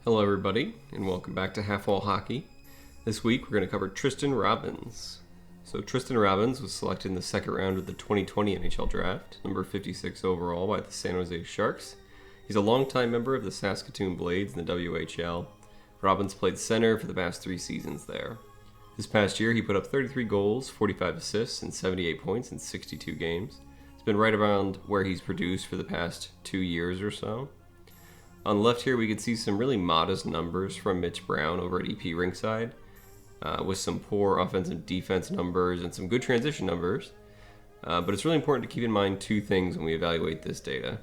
Hello everybody, and welcome back to Half Wall Hockey. This week we're going to cover Tristen Robins. So Tristen Robins was selected in the second round of the 2020 NHL Draft, number 56 overall by the San Jose Sharks. He's a longtime member of the Saskatoon Blades in the WHL. Robins played center for the past 3 seasons there. This past year he put up 33 goals, 45 assists, and 78 points in 62 games. It's been right around where he's produced for the past 2 years or so. On the left here, we could see some really modest numbers from Mitch Brown over at EP Rinkside, with some poor offensive defense numbers and some good transition numbers. But it's really important to keep in mind 2 things when we evaluate this data.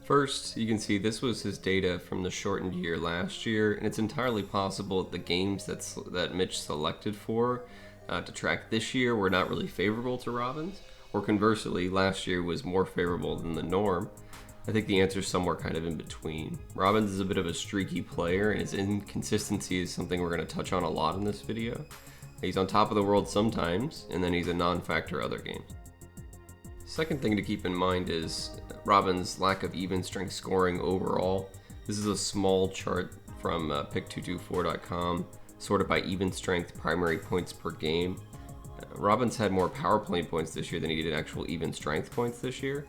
First, you can see this was his data from the shortened year last year, and it's entirely possible that the games that Mitch selected for to track this year were not really favorable to Robins, or conversely, last year was more favorable than the norm. I think the answer is somewhere kind of in between. Robins is a bit of a streaky player, and his inconsistency is something we're going to touch on a lot in this video. He's on top of the world sometimes, and then he's a non-factor other games. Second thing to keep in mind is Robins' lack of even strength scoring overall. This is a small chart from pick224.com, sorted by even strength primary points per game. Robins had more power play points this year than he did actual even strength points this year.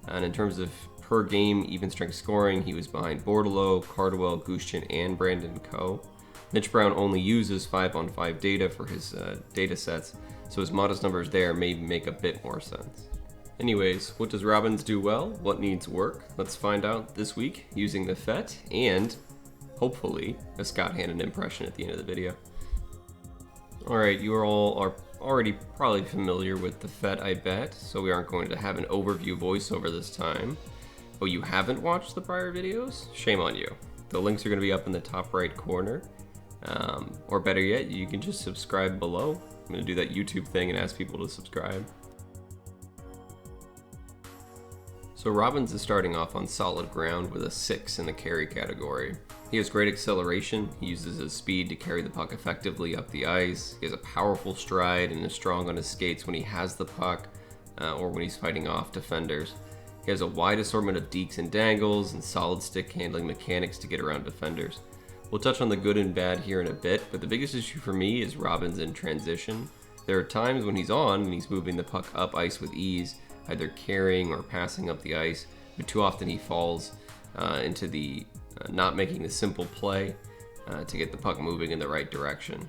And in terms of per game even strength scoring, he was behind Bordelot, Cardwell, Gushchin, and Brandon Coe. Mitch Brown only uses 5-on-5 data for his data sets, so his modest numbers there may make a bit more sense. Anyways, what does Robins do well? What needs work? Let's find out this week using the FET and, hopefully, a Scott Hannon impression at the end of the video. Alright, you all are already probably familiar with the FET, I bet, so we aren't going to have an overview voiceover this time. Oh, you haven't watched the prior videos? Shame on you. The links are going to be up in the top right corner. Or better yet, you can just subscribe below. I'm going to do that YouTube thing and ask people to subscribe. So Robins is starting off on solid ground with a 6 in the carry category. He has great acceleration, he uses his speed to carry the puck effectively up the ice, he has a powerful stride and is strong on his skates when he has the puck or when he's fighting off defenders. He has a wide assortment of dekes and dangles and solid stick handling mechanics to get around defenders. We'll touch on the good and bad here in a bit, but the biggest issue for me is Robins in transition. There are times when he's on and he's moving the puck up ice with ease, either carrying or passing up the ice, but too often he falls into the not making the simple play to get the puck moving in the right direction.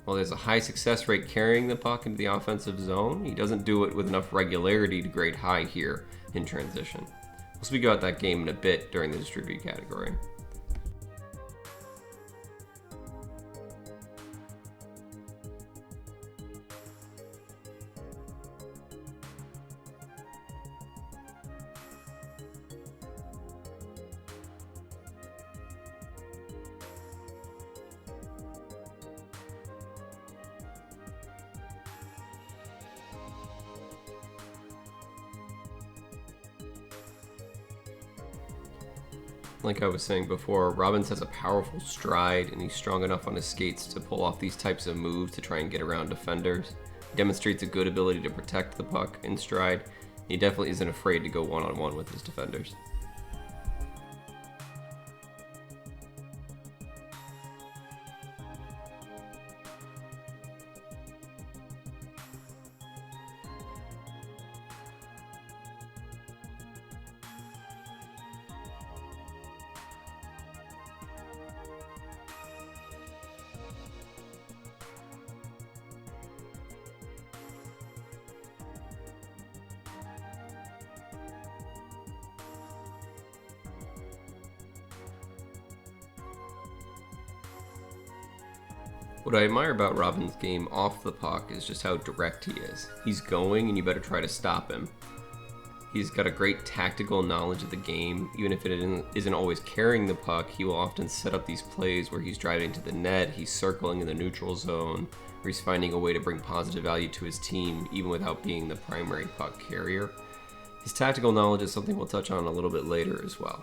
While there's a high success rate carrying the puck into the offensive zone, he doesn't do it with enough regularity to grade high here in transition. We'll speak about that game in a bit during the distribute category. Like I was saying before, Robins has a powerful stride and he's strong enough on his skates to pull off these types of moves to try and get around defenders. He demonstrates a good ability to protect the puck in stride. He definitely isn't afraid to go one-on-one with his defenders. What I admire about Robins' game off the puck is just how direct he is. He's going and you better try to stop him. He's got a great tactical knowledge of the game. Even if it isn't always carrying the puck, he will often set up these plays where he's driving to the net, he's circling in the neutral zone, or he's finding a way to bring positive value to his team even without being the primary puck carrier. His tactical knowledge is something we'll touch on a little bit later as well.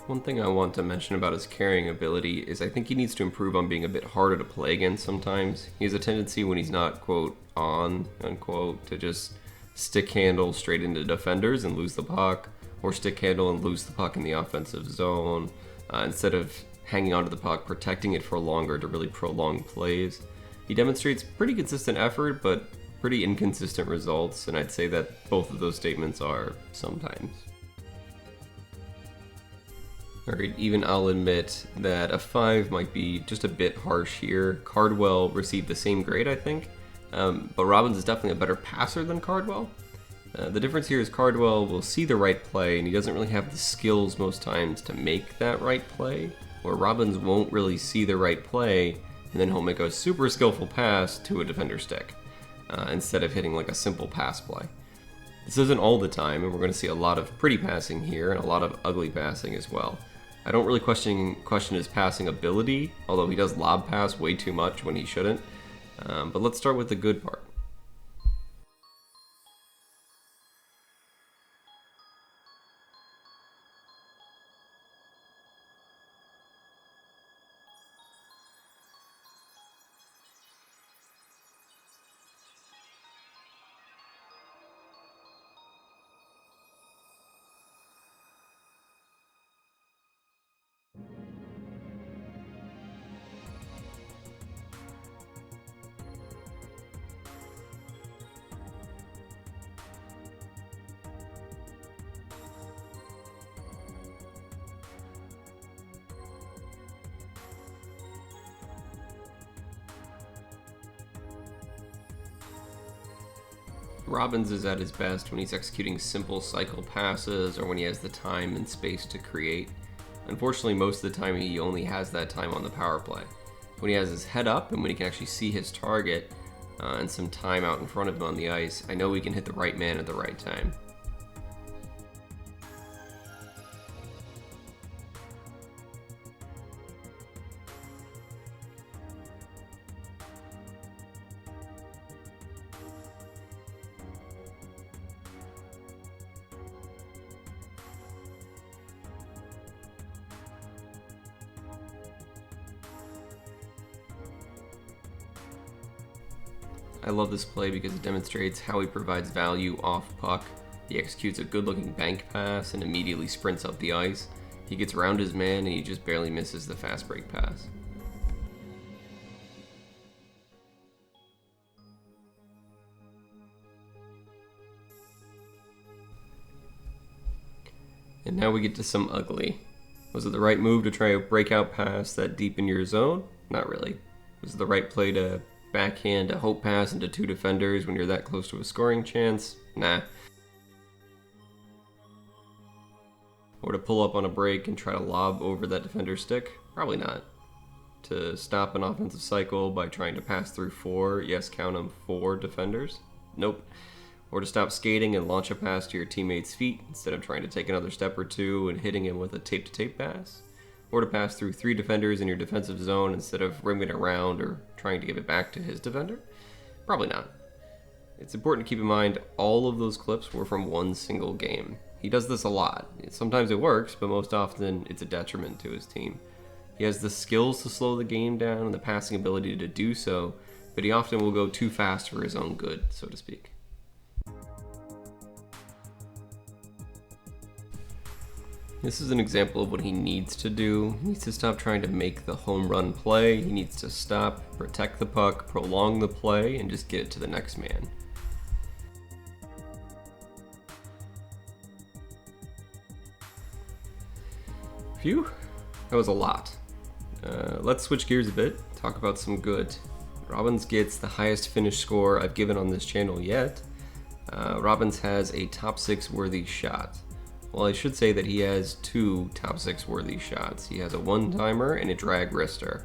One thing I want to mention about his carrying ability is I think he needs to improve on being a bit harder to play against sometimes. He has a tendency when he's not, quote, on, unquote, to just stick handle straight into defenders and lose the puck, or stick handle and lose the puck in the offensive zone, instead of hanging onto the puck, protecting it for longer to really prolong plays. He demonstrates pretty consistent effort, but pretty inconsistent results, and I'd say that both of those statements are sometimes. Alright, even I'll admit that a 5 might be just a bit harsh here. Cardwell received the same grade, I think, but Robins is definitely a better passer than Cardwell. The difference here is Cardwell will see the right play, and he doesn't really have the skills most times to make that right play, where Robins won't really see the right play, and then he'll make a super skillful pass to a defender stick, instead of hitting like a simple pass play. This isn't all the time, and we're going to see a lot of pretty passing here, and a lot of ugly passing as well. I don't really question his passing ability, although he does lob pass way too much when he shouldn't. But let's start with the good part. Robins is at his best when he's executing simple cycle passes or when he has the time and space to create. Unfortunately, most of the time he only has that time on the power play. When he has his head up and when he can actually see his target and some time out in front of him on the ice, I know he can hit the right man at the right time. I love this play because it demonstrates how he provides value off puck. He executes a good-looking bank pass and immediately sprints up the ice. He gets around his man and he just barely misses the fast break pass. And now we get to some ugly. Was it the right move to try a breakout pass that deep in your zone? Not really. Was it the right play to backhand a hope pass into two defenders when you're that close to a scoring chance? Nah. Or to pull up on a break and try to lob over that defender's stick? Probably not. To stop an offensive cycle by trying to pass through four, yes, count them, 4 defenders? Nope. Or to stop skating and launch a pass to your teammate's feet instead of trying to take another step or two and hitting him with a tape-to-tape pass? Or to pass through 3 defenders in your defensive zone instead of rimming it around or trying to give it back to his defender? Probably not. It's important to keep in mind all of those clips were from one single game. He does this a lot. Sometimes it works, but most often it's a detriment to his team. He has the skills to slow the game down and the passing ability to do so, but he often will go too fast for his own good, so to speak. This is an example of what he needs to do. He needs to stop trying to make the home run play. He needs to stop, protect the puck, prolong the play, and just get it to the next man. Phew, that was a lot. Let's switch gears a bit, talk about some good. Robins gets the highest finish score I've given on this channel yet. Robins has a top 6 worthy shot. Well, I should say that he has 2 top 6 worthy shots. He has a one-timer and a drag wrister.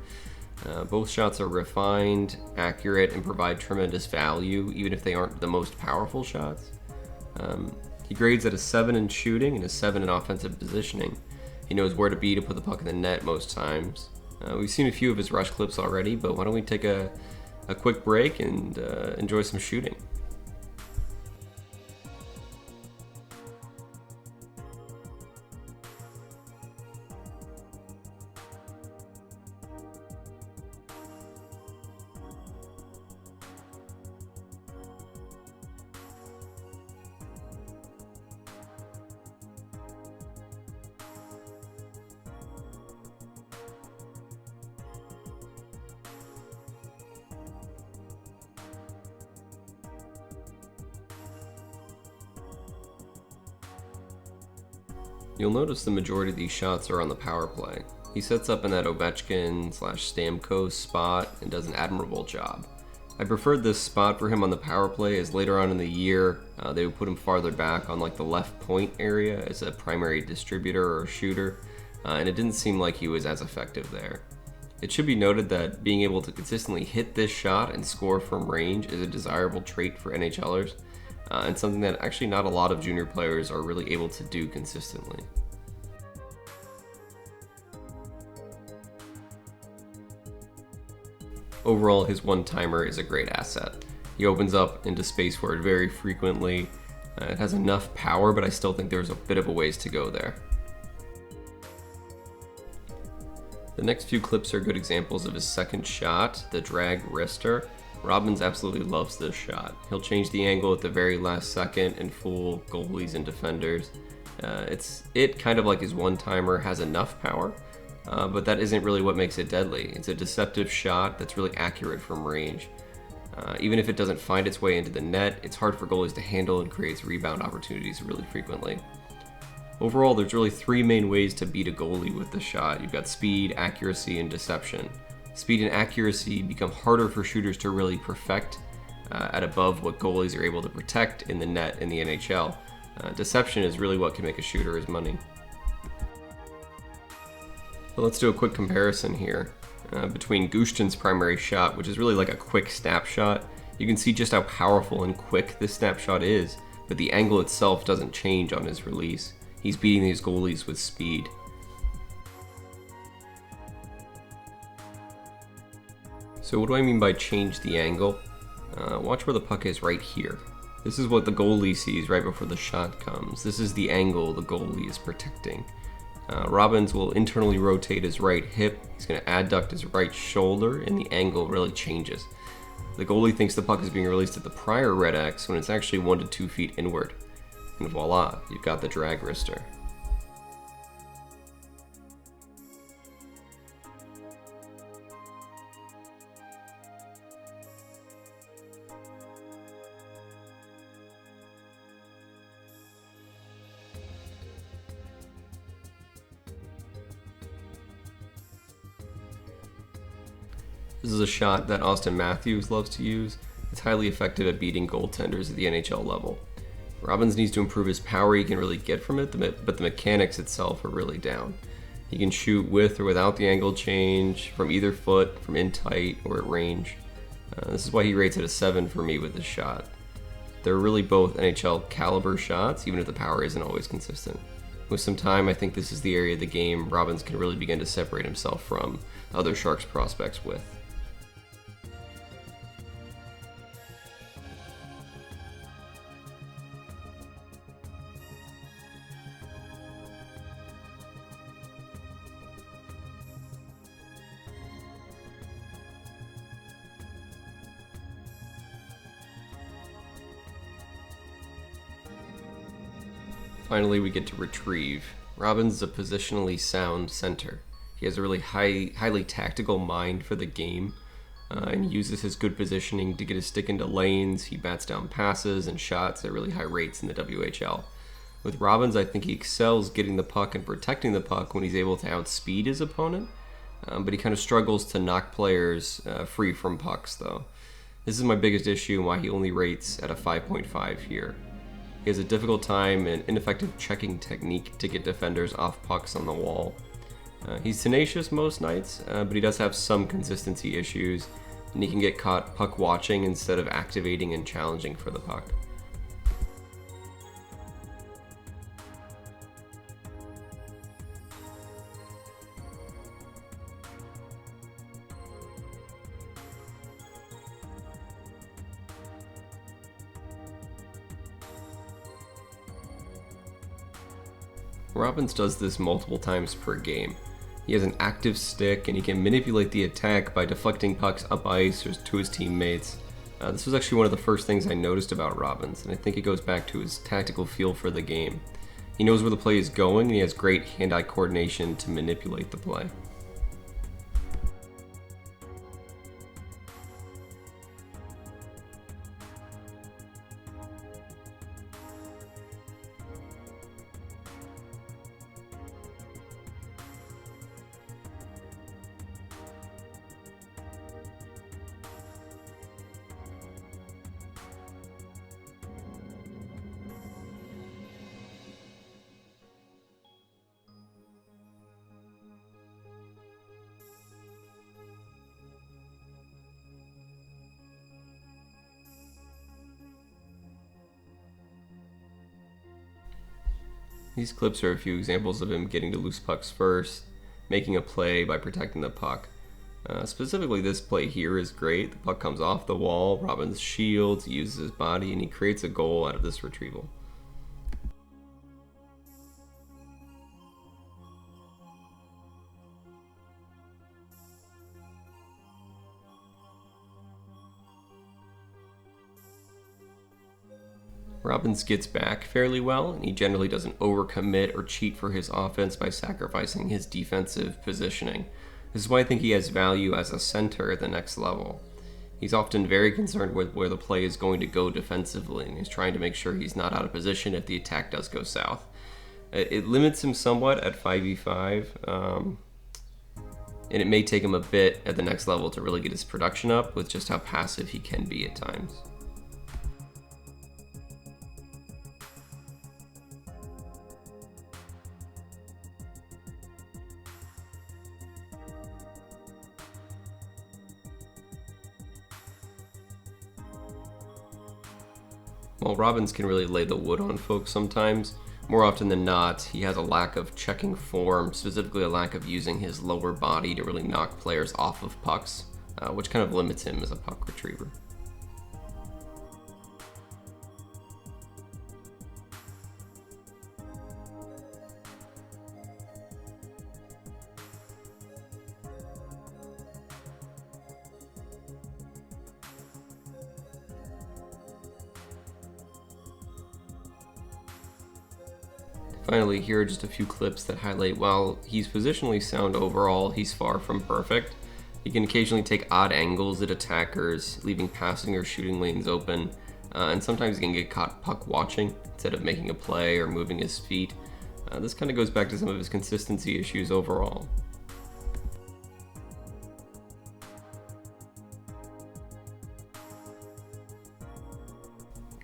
Both shots are refined, accurate, and provide tremendous value, even if they aren't the most powerful shots. He grades at a 7 in shooting and a 7 in offensive positioning. He knows where to be to put the puck in the net most times. We've seen a few of his rush clips already, but why don't we take a quick break and enjoy some shooting. You'll notice the majority of these shots are on the power play. He sets up in that Ovechkin/Stamkos spot and does an admirable job. I preferred this spot for him on the power play, as later on in the year they would put him farther back on like the left point area as a primary distributor or shooter, and it didn't seem like he was as effective there. It should be noted that being able to consistently hit this shot and score from range is a desirable trait for NHLers, and something that actually not a lot of junior players are really able to do consistently. Overall, his one-timer is a great asset. He opens up into space for it very frequently. It has enough power, but I still think there's a bit of a ways to go there. The next few clips are good examples of his second shot, the drag wrister. Robins absolutely loves this shot. He'll change the angle at the very last second and fool goalies and defenders. It kind of like his one-timer has enough power, but that isn't really what makes it deadly. It's a deceptive shot that's really accurate from range. Even if it doesn't find its way into the net, it's hard for goalies to handle and creates rebound opportunities really frequently. Overall, there's really three main ways to beat a goalie with this shot. You've got speed, accuracy, and deception. Speed and accuracy become harder for shooters to really perfect at above what goalies are able to protect in the net in the NHL. Deception is really what can make a shooter his money. But let's do a quick comparison here between Gushtin's primary shot, which is really like a quick snapshot. You can see just how powerful and quick this snapshot is, but the angle itself doesn't change on his release. He's beating these goalies with speed. So what do I mean by change the angle? Watch where the puck is right here. This is what the goalie sees right before the shot comes. This is the angle the goalie is protecting. Robins will internally rotate his right hip. He's going to adduct his right shoulder, and the angle really changes. The goalie thinks the puck is being released at the prior red X when it's actually 1 to 2 feet inward. And voila, you've got the drag wrister. This is a shot that Austin Matthews loves to use. It's highly effective at beating goaltenders at the NHL level. Robins needs to improve his power he can really get from it, but the mechanics itself are really down. He can shoot with or without the angle change, from either foot, from in tight, or at range. This is why he rates it a 7 for me with this shot. They're really both NHL caliber shots, even if the power isn't always consistent. With some time, I think this is the area of the game Robins can really begin to separate himself from other Sharks prospects with. Finally, we get to retrieve. Robins is a positionally sound center. He has a really highly tactical mind for the game, and uses his good positioning to get his stick into lanes. He bats down passes and shots at really high rates in the WHL. With Robins, I think he excels getting the puck and protecting the puck when he's able to outspeed his opponent, but he kind of struggles to knock players free from pucks, though. This is my biggest issue and why he only rates at a 5.5 here. He has a difficult time and ineffective checking technique to get defenders off pucks on the wall. He's tenacious most nights, but he does have some consistency issues, and he can get caught puck watching instead of activating and challenging for the puck. Robins does this multiple times per game. He has an active stick and he can manipulate the attack by deflecting pucks up ice or to his teammates. This was actually one of the first things I noticed about Robins, and I think it goes back to his tactical feel for the game. He knows where the play is going and he has great hand-eye coordination to manipulate the play. These clips are a few examples of him getting to loose pucks first, making a play by protecting the puck. Specifically, this play here is great. The puck comes off the wall, Robins shields, uses his body, and he creates a goal out of this retrieval. Robins gets back fairly well, and he generally doesn't overcommit or cheat for his offense by sacrificing his defensive positioning. This is why I think he has value as a center at the next level. He's often very concerned with where the play is going to go defensively, and he's trying to make sure he's not out of position if the attack does go south. It limits him somewhat at 5v5, and it may take him a bit at the next level to really get his production up with just how passive he can be at times. While Robins can really lay the wood on folks sometimes, more often than not, he has a lack of checking form, specifically a lack of using his lower body to really knock players off of pucks, which kind of limits him as a puck retriever. Finally, here are just a few clips that highlight while he's positionally sound overall, he's far from perfect. He can occasionally take odd angles at attackers, leaving passing or shooting lanes open, and sometimes he can get caught puck watching instead of making a play or moving his feet. This kind of goes back to some of his consistency issues overall.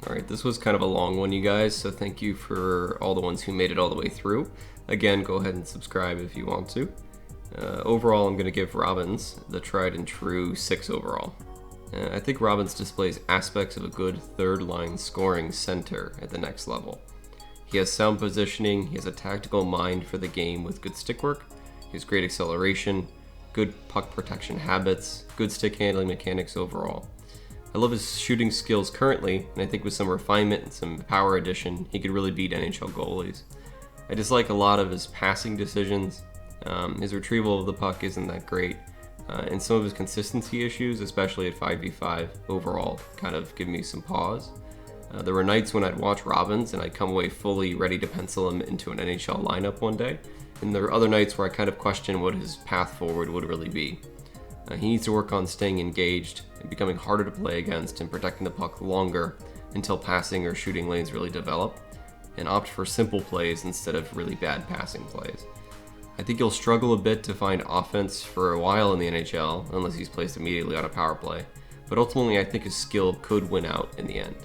Alright, this was kind of a long one, you guys, so thank you for all the ones who made it all the way through. Again, go ahead and subscribe if you want to. Overall, I'm going to give Robins the tried and true 6 overall. I think Robins displays aspects of a good third-line scoring center at the next level. He has sound positioning, he has a tactical mind for the game with good stick work, he has great acceleration, good puck protection habits, good stick handling mechanics overall. I love his shooting skills currently, and I think with some refinement and some power addition, he could really beat NHL goalies. I dislike a lot of his passing decisions. His retrieval of the puck isn't that great, and some of his consistency issues, especially at 5v5 overall, kind of give me some pause. There were nights when I'd watch Robins and I'd come away fully ready to pencil him into an NHL lineup one day, and there were other nights where I kind of question what his path forward would really be. He needs to work on staying engaged and becoming harder to play against and protecting the puck longer until passing or shooting lanes really develop, and opt for simple plays instead of really bad passing plays. I think he'll struggle a bit to find offense for a while in the NHL unless he's placed immediately on a power play, but ultimately I think his skill could win out in the end.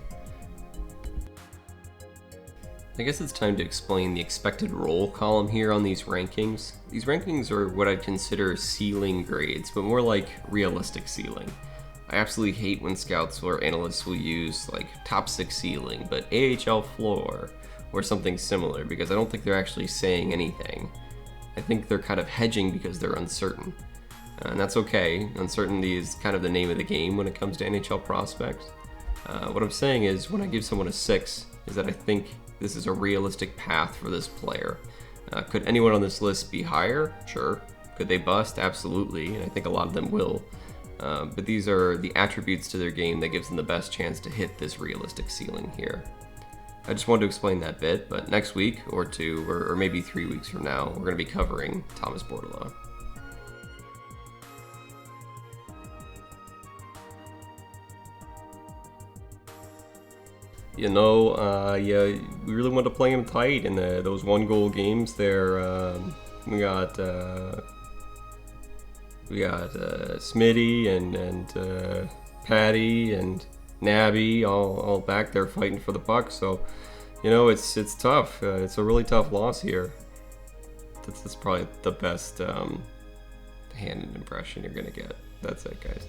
I guess it's time to explain the expected role column here on these rankings. These rankings are what I'd consider ceiling grades, but more like realistic ceiling. I absolutely hate when scouts or analysts will use like top 6 ceiling, but AHL floor, or something similar, because I don't think they're actually saying anything. I think they're kind of hedging because they're uncertain. And that's okay. Uncertainty is kind of the name of the game when it comes to NHL prospects. What I'm saying is, when I give someone a 6, is that I think this is a realistic path for this player. Could anyone on this list be higher? Sure. Could they bust? Absolutely, and I think a lot of them will. But these are the attributes to their game that gives them the best chance to hit this realistic ceiling here. I just wanted to explain that bit, but next week or 2, or maybe 3 weeks from now, we're going to be covering Thomas Bordeleau. You know, yeah, we really want to play him tight in those 1-goal games there. We got Smitty and Patty and Nabby all back there fighting for the puck. So, you know, it's tough. It's a really tough loss here. That's probably the best hand impression you're gonna get. That's it, guys.